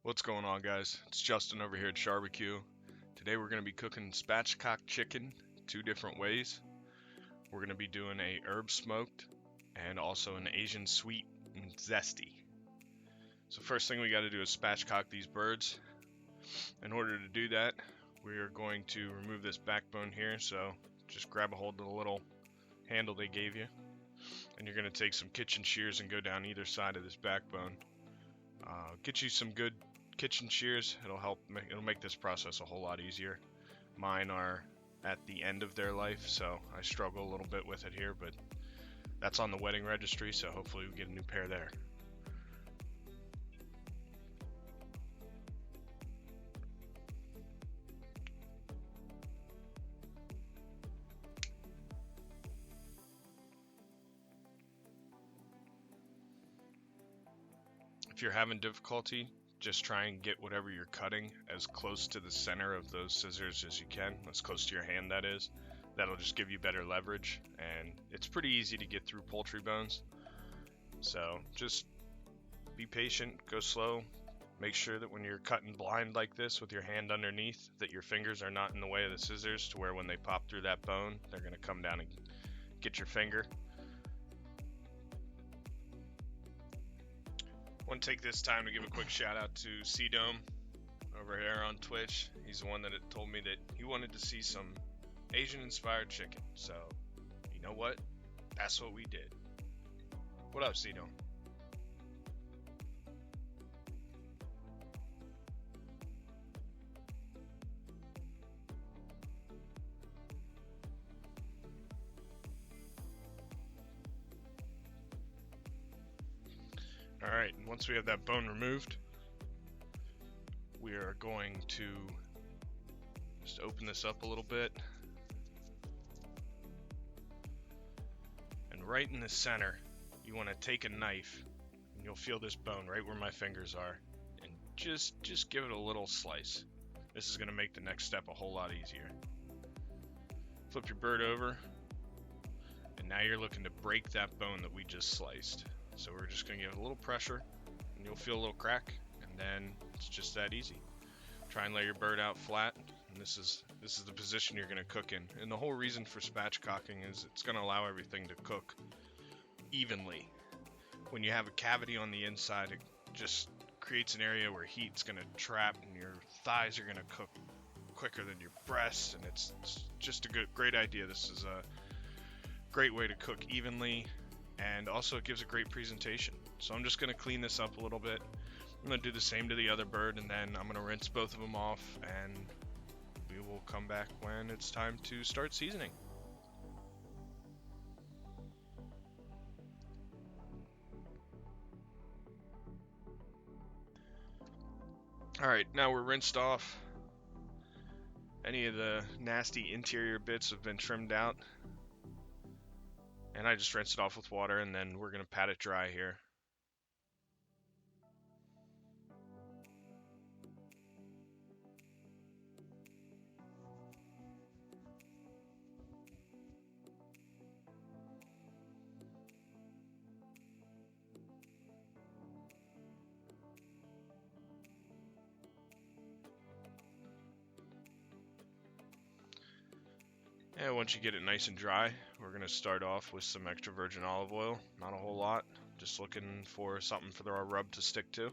What's going on, guys? It's Justin over here at Barbecue. Today we're going to be cooking spatchcocked chicken two different ways. We're going to be doing a herb smoked and also an Asian sweet and zesty. So first thing we got to do is spatchcock these birds. In order to do that, we are going to remove this backbone here. So just grab a hold of the little handle they gave you, and you're going to take some kitchen shears and go down either side of this backbone. Get you some good kitchen shears. It'll make this process a whole lot easier. Mine are at the end of their life, so I struggle a little bit with it here, but that's on the wedding registry, so hopefully we get a new pair there. If you're having difficulty, just try and get whatever you're cutting as close to the center of those scissors as you can, as close to your hand that is. That'll just give you better leverage, and it's pretty easy to get through poultry bones. So just be patient, go slow. Make sure that when you're cutting blind like this with your hand underneath, that your fingers are not in the way of the scissors, to where when they pop through that bone, they're going to come down and get your finger. I want to take this time to give a quick shout out to C-Dome over here on Twitch. He's the one that had told me that he wanted to see some Asian inspired chicken. So, you know what? That's what we did. What up, C-Dome? Alright, once we have that bone removed, we are going to just open this up a little bit. And right in the center, you want to take a knife, and you'll feel this bone right where my fingers are, and just give it a little slice. This is going to make the next step a whole lot easier. Flip your bird over, and now you're looking to break that bone that we just sliced. So we're just going to give it a little pressure, and you'll feel a little crack, and then it's just that easy. Try and lay your bird out flat, and this is the position you're going to cook in. And the whole reason for spatchcocking is it's going to allow everything to cook evenly. When you have a cavity on the inside, it just creates an area where heat's going to trap, and your thighs are going to cook quicker than your breasts, and it's just a great idea. This is a great way to cook evenly. And also it gives a great presentation. So I'm just going to clean this up a little bit. I'm going to do the same to the other bird, and then I'm going to rinse both of them off, and we will come back when it's time to start seasoning. Alright, now we're rinsed off. Any of the nasty interior bits have been trimmed out. And I just rinsed it off with water, and then we're going to pat it dry here. And once you get it nice and dry, we're going to start off with some extra virgin olive oil. Not a whole lot, just looking for something for our rub to stick to.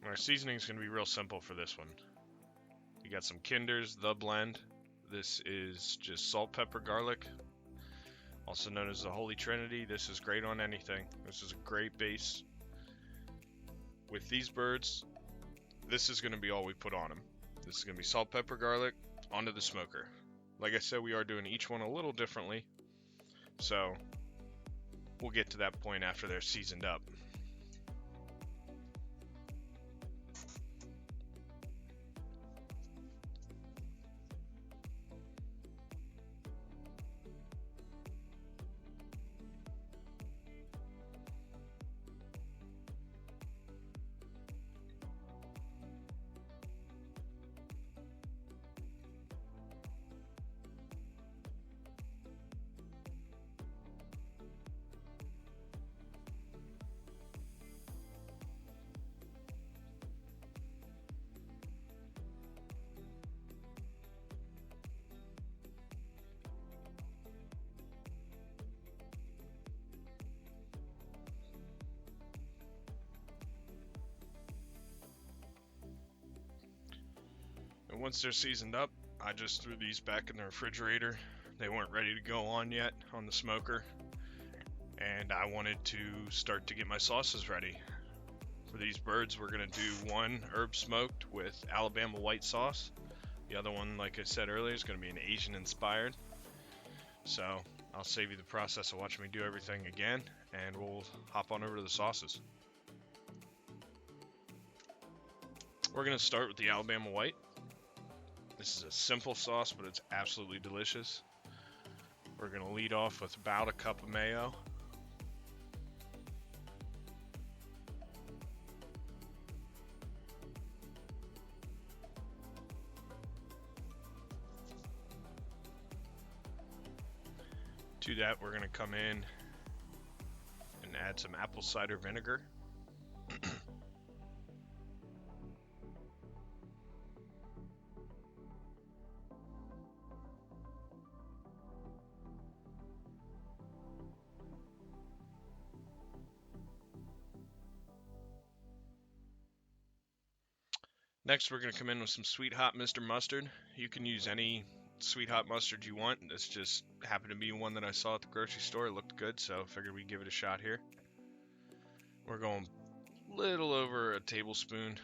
Our seasoning is going to be real simple for this one. You got some Kinder's The Blend. This is just salt, pepper, garlic, also known as the Holy Trinity. This is great on anything. This is a great base. With these birds, this is going to be all we put on them. This is going to be salt, pepper, garlic onto the smoker. Like I said, we are doing each one a little differently, so we'll get to that point after they're seasoned up. And once they're seasoned up, I just threw these back in the refrigerator. They weren't ready to go on yet on the smoker, and I wanted to start to get my sauces ready. For these birds, we're going to do one herb smoked with Alabama white sauce. The other one, like I said earlier, is going to be an Asian inspired. So I'll save you the process of watching me do everything again, and we'll hop on over to the sauces. We're going to start with the Alabama white. This is a simple sauce, but it's absolutely delicious. We're going to lead off with about a cup of mayo. To that, we're going to come in and add some apple cider vinegar. Next, we're going to come in with some Sweet Hot Mr. Mustard. You can use any Sweet Hot mustard you want. This just happened to be one that I saw at the grocery store. It looked good, so figured we'd give it a shot here. We're going a little over a tablespoon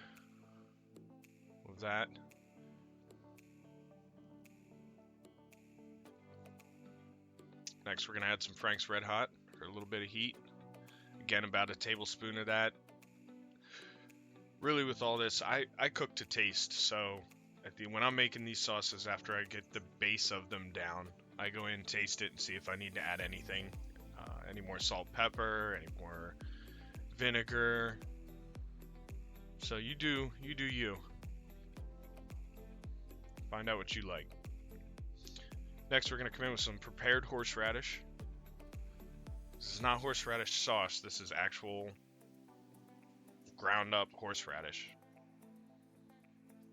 of that. Next, we're going to add some Frank's Red Hot for a little bit of heat. Again, about a tablespoon of that. Really, with all this, I cook to taste, so when I'm making these sauces, after I get the base of them down, I go in and taste it and see if I need to add anything, any more salt, pepper, any more vinegar. So you do you. Find out what you like. Next, we're going to come in with some prepared horseradish. This is not horseradish sauce. This is actual ground up horseradish.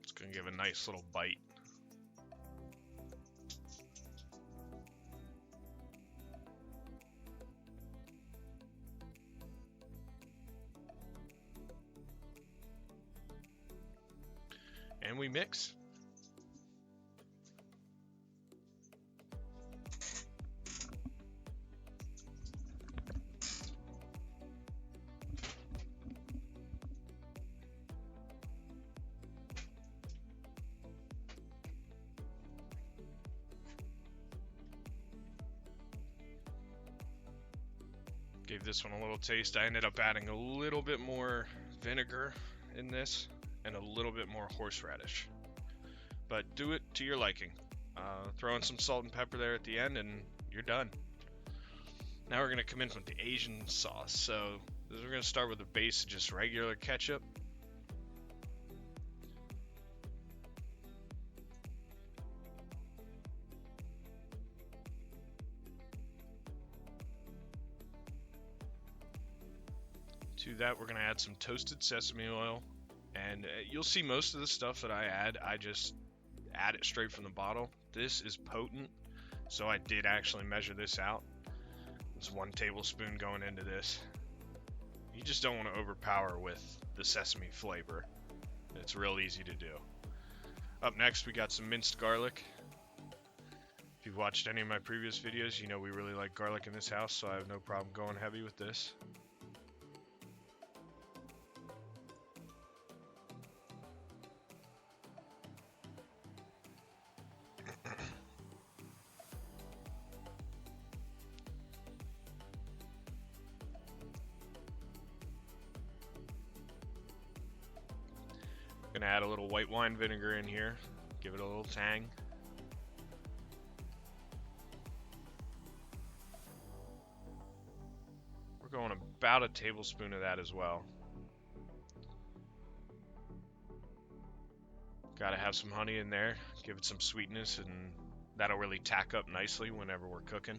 It's going to give a nice little bite. And we mix. Gave this one a little taste. I ended up adding a little bit more vinegar in this and a little bit more horseradish. But do it to your liking. Throw in some salt and pepper there at the end and you're done. Now we're going to come in with the Asian sauce. So we're going to start with a base of just regular ketchup. To that, we're going to add some toasted sesame oil, and you'll see most of the stuff that I add, I just add it straight from the bottle. This is potent, so I did actually measure this out. There's 1 tablespoon going into this. You just don't want to overpower with the sesame flavor. It's real easy to do. Up next, we got some minced garlic. If you've watched any of my previous videos, you know we really like garlic in this house, so I have no problem going heavy with this. Gonna add a little white wine vinegar in here, give it a little tang. We're going about a tablespoon of that as well. Gotta have some honey in there, give it some sweetness, and that'll really tack up nicely whenever we're cooking.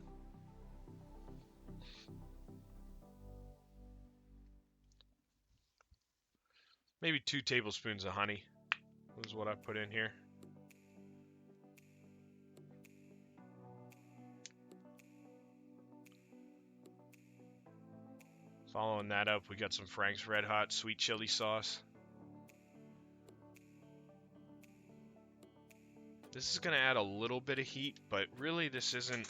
Maybe 2 tablespoons of honey is what I put in here. Following that up, we got some Frank's Red Hot sweet chili sauce. This is going to add a little bit of heat, but really this isn't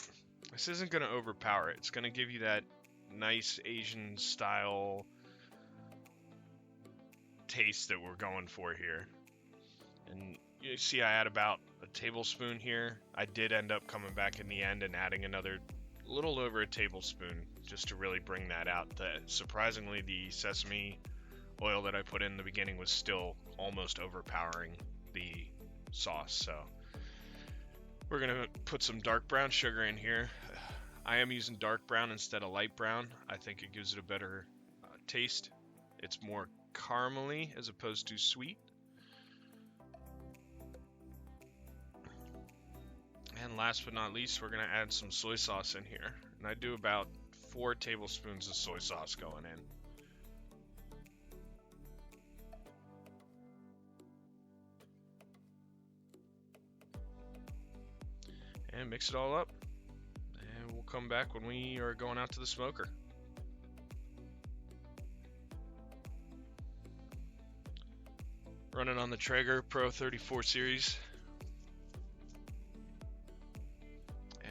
going to overpower it. It's going to give you that nice Asian style taste that we're going for here. And you see I add about a tablespoon here. I did end up coming back in the end and adding another little over a tablespoon just to really bring that out. Surprisingly, the sesame oil that I put in the beginning was still almost overpowering the sauce. So we're gonna put some dark brown sugar in here. I am using dark brown instead of light brown. I think it gives it a better taste. It's more caramely as opposed to sweet. And last but not least, we're going to add some soy sauce in here. And I do about 4 tablespoons of soy sauce going in. And mix it all up. And we'll come back when we are going out to the smoker. Running on the Traeger Pro 34 series.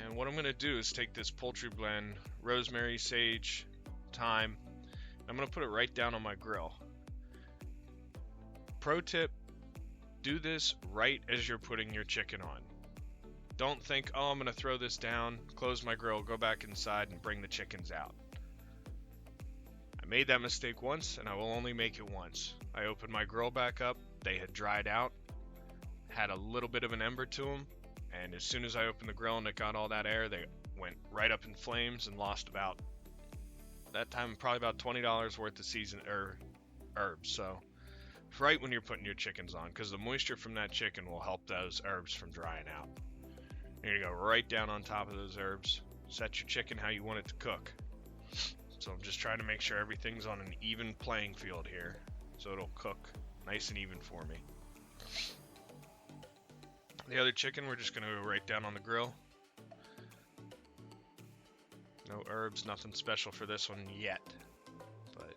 And what I'm going to do is take this poultry blend, rosemary, sage, thyme. I'm going to put it right down on my grill. Pro tip, do this right as you're putting your chicken on. Don't think, oh, I'm going to throw this down, close my grill, go back inside and bring the chickens out. I made that mistake once and I will only make it once. I opened my grill back up. They had dried out, had a little bit of an ember to them, and as soon as I opened the grill and it got all that air, they went right up in flames and lost about, that time, probably about $20 worth of seasoned herbs. So right when you're putting your chickens on, because the moisture from that chicken will help those herbs from drying out. You're going to go right down on top of those herbs. Set your chicken how you want it to cook. So I'm just trying to make sure everything's on an even playing field here, so it'll cook nice and even for me. The other chicken, we're just going to go right down on the grill. No herbs, nothing special for this one yet, but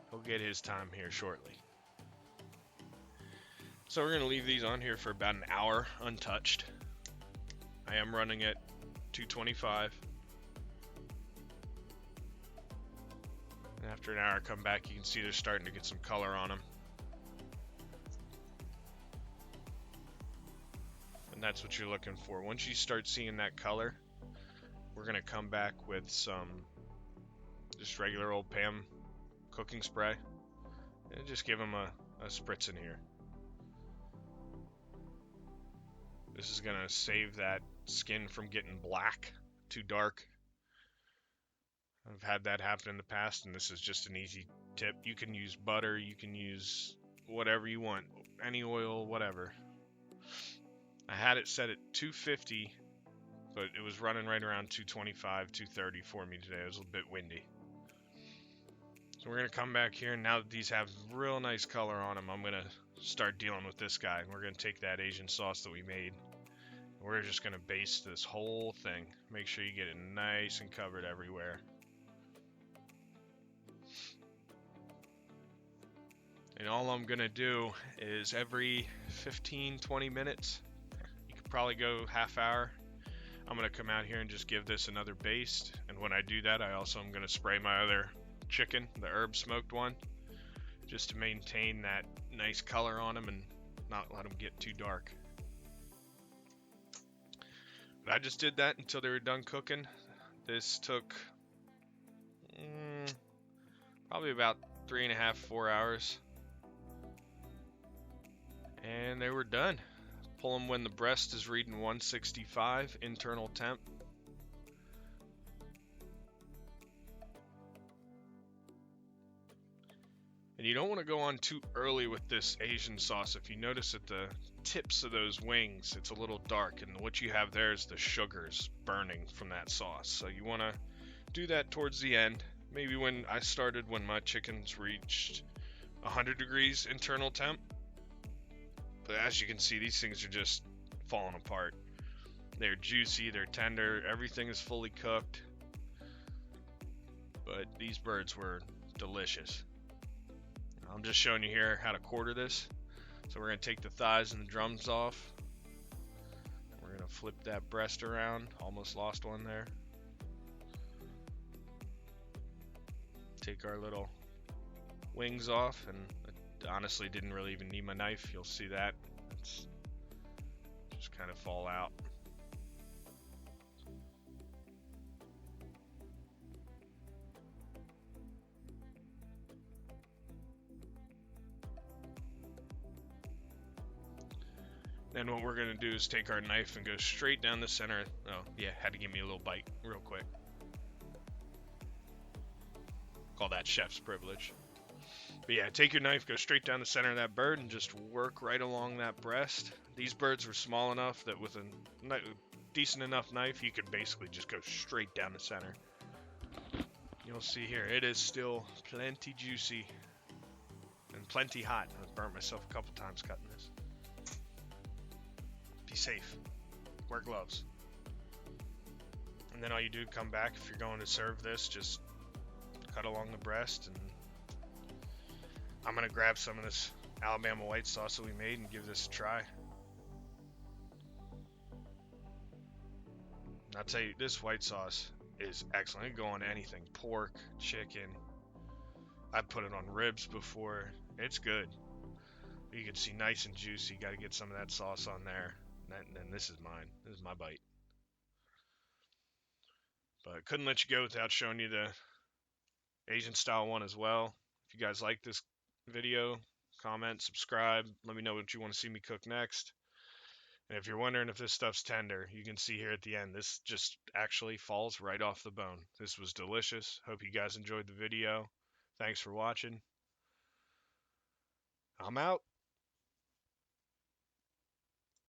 he'll get his time here shortly. So we're going to leave these on here for about an hour untouched. I am running at 225. And after an hour, come back, you can see they're starting to get some color on them. And that's what you're looking for. Once you start seeing that color, we're going to come back with some just regular old Pam cooking spray. And just give them a spritz in here. This is going to save that skin from getting black, too dark. I've had that happen in the past, and this is just an easy tip. You can use butter, you can use whatever you want, any oil, whatever. I had it set at 250, but it was running right around 225, 230 for me today. It was a bit windy. So we're going to come back here, and now that these have real nice color on them, I'm going to start dealing with this guy. We're going to take that Asian sauce that we made. We're just going to baste this whole thing. Make sure you get it nice and covered everywhere. And all I'm going to do is every 15-20 minutes, you could probably go half hour, I'm going to come out here and just give this another baste. And when I do that, I also am going to spray my other chicken, the herb smoked one, just to maintain that nice color on them and not let them get too dark. But I just did that until they were done cooking. This took probably about 3.5, 4 hours. And they were done. Pull them when the breast is reading 165 internal temp. And you don't want to go on too early with this Asian sauce. If you notice at the tips of those wings, it's a little dark, and what you have there is the sugars burning from that sauce. So you want to do that towards the end. Maybe when I started, when my chickens reached 100 degrees internal temp. But as you can see, these things are just falling apart. They're juicy, they're tender, everything is fully cooked. But these birds were delicious. I'm just showing you here how to quarter this. So we're going to take the thighs and the drums off. We're going to flip that breast around. Almost lost one there. Take our little wings off, and I honestly didn't really even need my knife. You'll see that. It's just kind of fall out. Then what we're going to do is take our knife and go straight down the center. Oh, yeah, had to give me a little bite real quick. Call that chef's privilege. But yeah, take your knife, go straight down the center of that bird, and just work right along that breast. These birds were small enough that with a decent enough knife, you could basically just go straight down the center. You'll see here, it is still plenty juicy and plenty hot. I've burnt myself a couple times cutting this. Be safe. Wear gloves. And then all you do, come back if you're going to serve this, just cut along the breast, and I'm going to grab some of this Alabama white sauce that we made and give this a try. And I'll tell you, this white sauce is excellent. It can go on anything. Pork, chicken. I've put it on ribs before. It's good. You can see nice and juicy. Got to get some of that sauce on there. And this is mine. This is my bite. But couldn't let you go without showing you the Asian style one as well. If you guys like this video, comment, subscribe. Let me know what you want to see me cook next. And if you're wondering if this stuff's tender, you can see here at the end, this just actually falls right off the bone. This was delicious. Hope you guys enjoyed the video. Thanks for watching. I'm out.